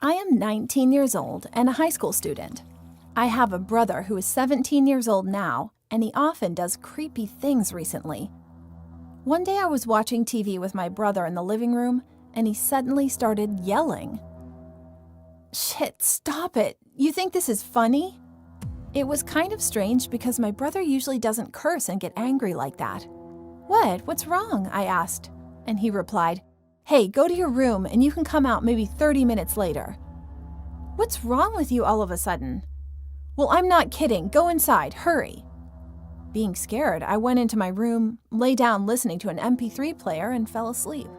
I am 19 years old and a high school student. I have a brother who is 17 years old now, and he often does creepy things recently. One day I was watching TV with my brother in the living room, and he suddenly started yelling. Shit, stop it! You think this is funny? It was kind of strange because my brother usually doesn't curse and get angry like that. What's wrong? I asked, and he replied, Hey, go to your room and you can come out maybe 30 minutes later. What's wrong with you all of a sudden? Well, I'm not kidding. Go inside. Hurry. Being scared, I went into my room, lay down listening to an MP3 player, and fell asleep.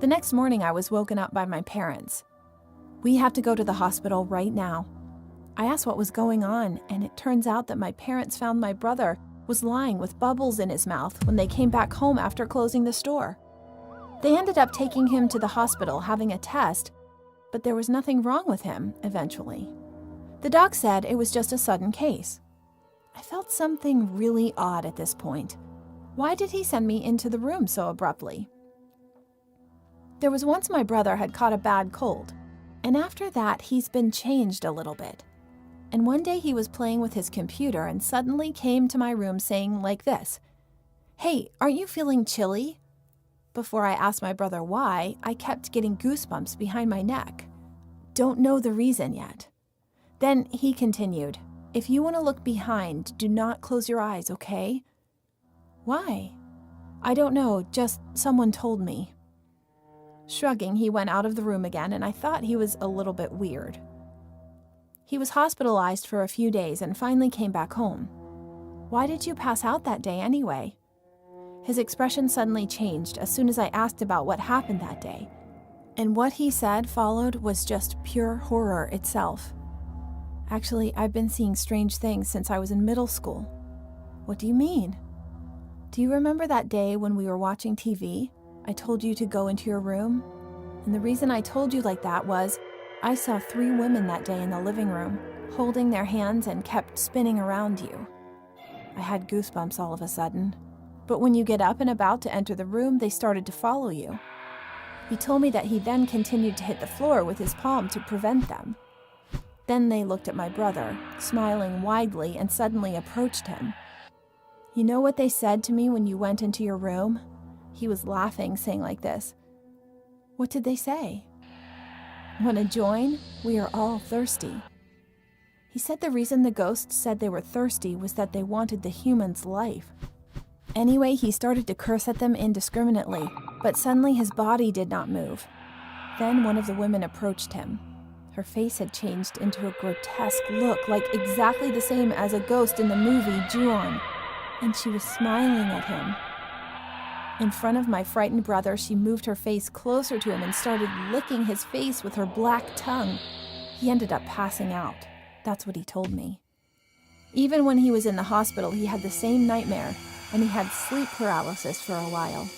The next morning, I was woken up by my parents. We have to go to the hospital right now. I asked what was going on, and it turns out that my parents found my brother was lying with bubbles in his mouth when they came back home after closing the store. They ended up taking him to the hospital, having a test, but there was nothing wrong with him eventually. The doc said it was just a sudden case. I felt something really odd at this point. Why did he send me into the room so abruptly? There was once my brother had caught a bad cold, and after that he's been changed a little bit. And one day he was playing with his computer and suddenly came to my room saying like this, Hey, aren't you feeling chilly? Before I asked my brother why, I kept getting goosebumps behind my neck. Don't know the reason yet. Then he continued, If you want to look behind, do not close your eyes, okay? Why? I don't know, just someone told me. Shrugging, he went out of the room again, and I thought he was a little bit weird. He was hospitalized for a few days and finally came back home. Why did you pass out that day anyway? His expression suddenly changed as soon as I asked about what happened that day. And what he said followed was just pure horror itself. Actually, I've been seeing strange things since I was in middle school. What do you mean? Do you remember that day when we were watching TV? I told you to go into your room? And the reason I told you like that was I saw 3 women that day in the living room, holding their hands and kept spinning around you. I had goosebumps all of a sudden. But when you get up and about to enter the room, they started to follow you. He told me that he then continued to hit the floor with his palm to prevent them. Then they looked at my brother, smiling widely, and suddenly approached him. You know what they said to me when you went into your room? He was laughing, saying like this. What did they say? Want to join? We are all thirsty. He said the reason the ghosts said they were thirsty was that they wanted the human's life. Anyway, he started to curse at them indiscriminately, but suddenly his body did not move. Then one of the women approached him. Her face had changed into a grotesque look, like exactly the same as a ghost in the movie Ju-on, and she was smiling at him. In front of my frightened brother, she moved her face closer to him and started licking his face with her black tongue. He ended up passing out. That's what he told me. Even when he was in the hospital, he had the same nightmare, and he had sleep paralysis for a while.